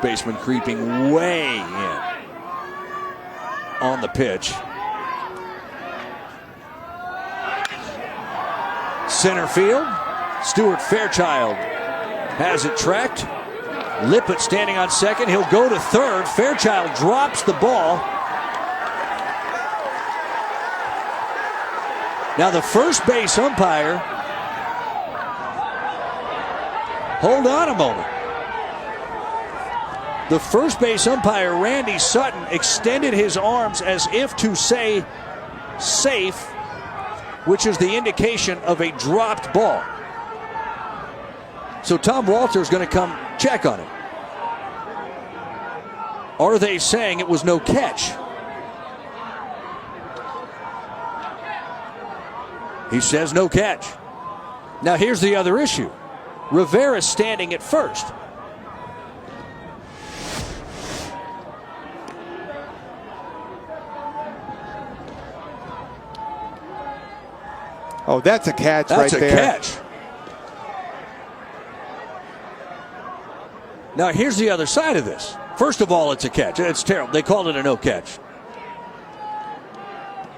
baseman creeping way in on the pitch. Center field, Stuart Fairchild has it tracked. Lippett standing on second. He'll go to third. Fairchild drops the ball. Now the first base umpire, hold on a moment. The first base umpire, Randy Sutton, extended his arms as if to say safe, which is the indication of a dropped ball. So Tom Walter's going to come check on it. Are they saying it was no catch? He says no catch. Now here's the other issue. Rivera's standing at first. Oh, that's a catch right there. That's a catch. Now here's the other side of this. First of all, it's a catch. It's terrible. They called it a no catch.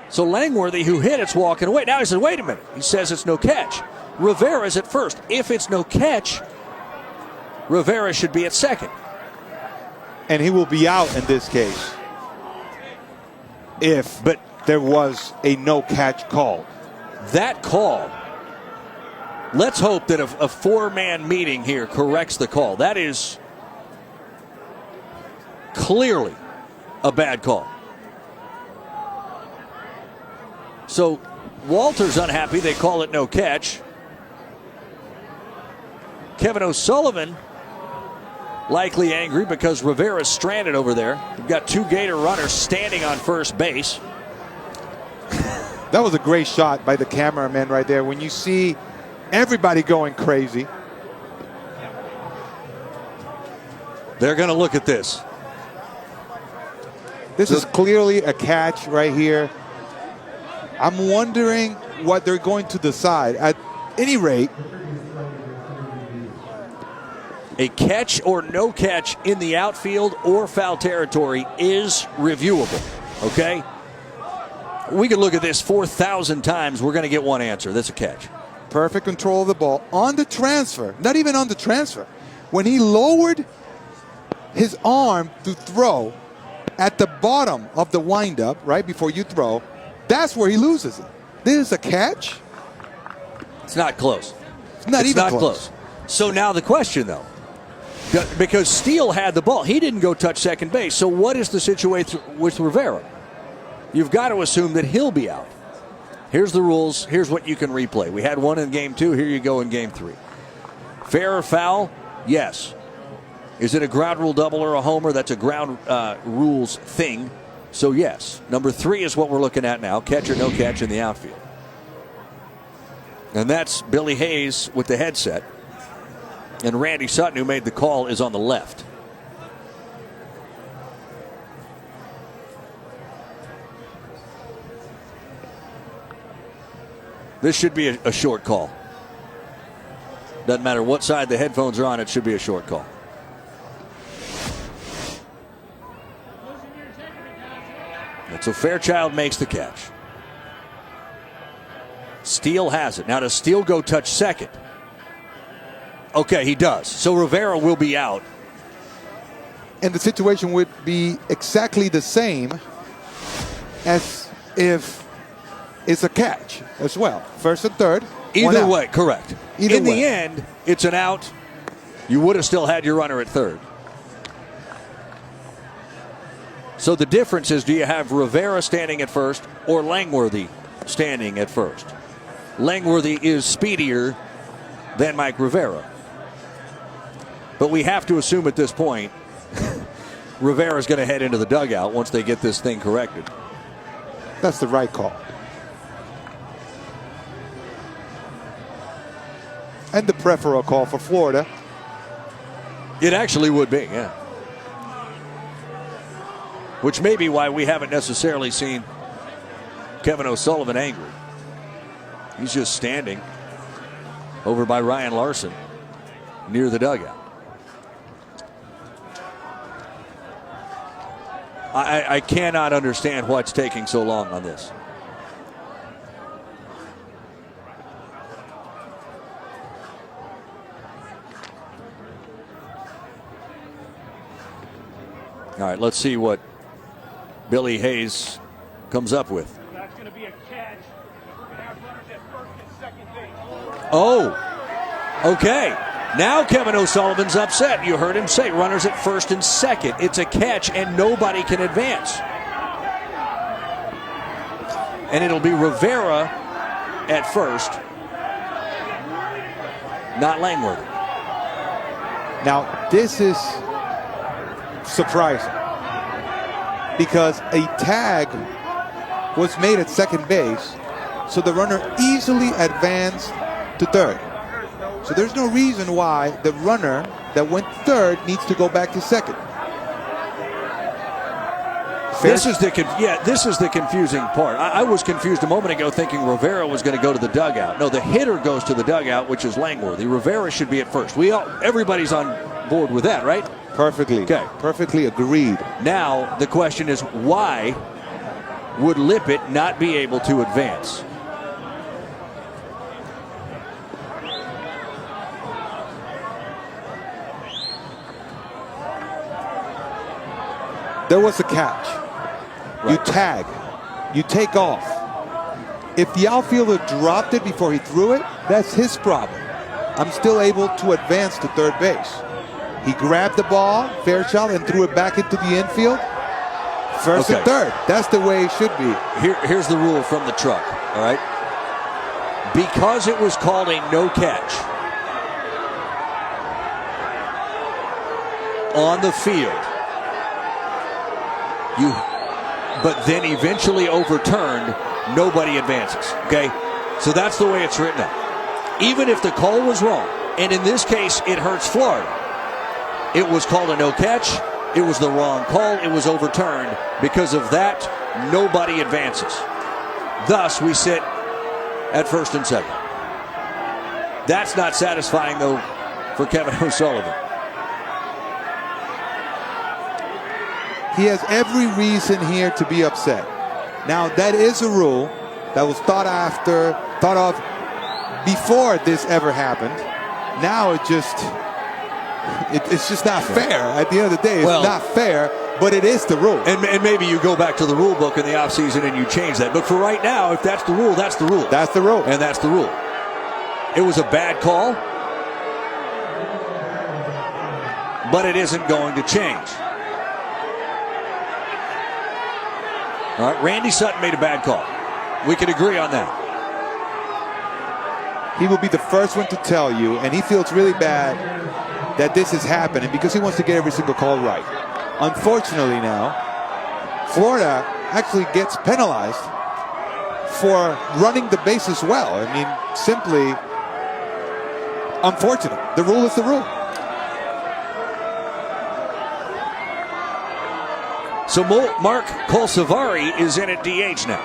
So Langworthy, who hit it's walking away. Now he says, wait a minute. He says it's no catch. Rivera's at first. If it's no catch, Rivera should be at second. And he will be out in this case if there was a no catch call. That call, let's hope that a four-man meeting here corrects the call. That is clearly a bad call. So Walter's unhappy. They call it no catch. Kevin O'Sullivan likely angry because Rivera's stranded over there. We've got two Gator runners standing on first base. That was a great shot by the cameraman right there. When you see everybody going crazy. They're going to look at this. This is clearly a catch right here. I'm wondering what they're going to decide. At any rate, a catch or no catch in the outfield or foul territory is reviewable. Okay? We could look at this 4,000 times. We're going to get one answer. That's a catch. Perfect control of the ball on the transfer. Not even on the transfer. When he lowered his arm to throw at the bottom of the windup, right before you throw, that's where he loses it. This is a catch. It's not close. It's not even close. So now the question, though, because Steele had the ball, he didn't go touch second base. So what is the situation with Rivera? You've got to assume that he'll be out. Here's the rules. Here's what you can replay. We had one in game 2. Here you go in game 3. Fair or foul? Yes. Is it a ground rule double or a homer? That's a ground rules thing. So yes. Number 3 is what we're looking at now. Catch or no catch in the outfield. And that's Billy Hayes with the headset. And Randy Sutton, who made the call, is on the left. This should be a short call. Doesn't matter what side the headphones are on, it should be a short call. And so Fairchild makes the catch. Steele has it. Now does Steele go touch second? Okay, he does. So Rivera will be out. And the situation would be exactly the same as if it's a catch as well. First and third. Either way, correct. In the end, it's an out. You would have still had your runner at third. So the difference is, do you have Rivera standing at first or Langworthy standing at first? Langworthy is speedier than Mike Rivera. But we have to assume at this point Rivera's going to head into the dugout once they get this thing corrected. That's the right call. And the preferable call for Florida. It actually would be, yeah. Which may be why we haven't necessarily seen Kevin O'Sullivan angry. He's just standing over by Ryan Larson near the dugout. I cannot understand what's taking so long on this. All right, let's see what Billy Hayes comes up with. That's going to be a catch. We're going to have runners at first and second base. Oh, okay. Now Kevin O'Sullivan's upset. You heard him say runners at first and second. It's a catch and nobody can advance. And it'll be Rivera at first, not Langworthy. Now, this is surprising because a tag was made at second base, so the runner easily advanced to third. So there's no reason why the runner that went third needs to go back to second. This is the confusing part. I was confused a moment ago thinking Rivera was going to go to the dugout. No, the hitter goes to the dugout, which is Langworthy. Rivera should be at first. Everybody's on board with that, right? Perfectly. Okay. Perfectly agreed. Now the question is, why would Lippett not be able to advance? There was a catch. Right. You tag. You take off. If the outfielder dropped it before he threw it, that's his problem. I'm still able to advance to third base. He grabbed the ball, Fairchild, and threw it back into the infield. First and third. That's the way it should be. Here's the rule from the truck, all right? Because it was called a no catch on the field, but then eventually overturned, nobody advances, okay? So that's the way it's written up. Even if the call was wrong, and in this case, it hurts Florida. It was called a no catch. It was the wrong call. It was overturned. Because of that, nobody advances. Thus, we sit at first and second. That's not satisfying, though, for Kevin O'Sullivan. He has every reason here to be upset. Now, that is a rule that was thought of before this ever happened. Now it's just not fair. At the end of the day, it's not fair, but it is the rule. And maybe you go back to the rule book in the offseason and you change that. But for right now, if that's the rule, that's the rule. That's the rule. And that's the rule. It was a bad call, but it isn't going to change. All right, Randy Sutton made a bad call. We can agree on that. He will be the first one to tell you, and he feels really bad that this is happening because he wants to get every single call right. Unfortunately now, Florida actually gets penalized for running the bases well. I mean, simply unfortunate. The rule is the rule. So Mark Colsavari is in at DH now.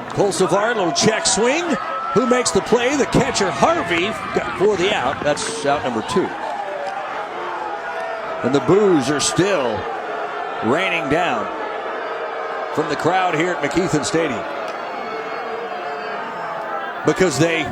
Colsavari, little check swing. Who makes the play? The catcher, Harvey, for the out. That's out number 2. And the boos are still raining down from the crowd here at McKethan Stadium, because they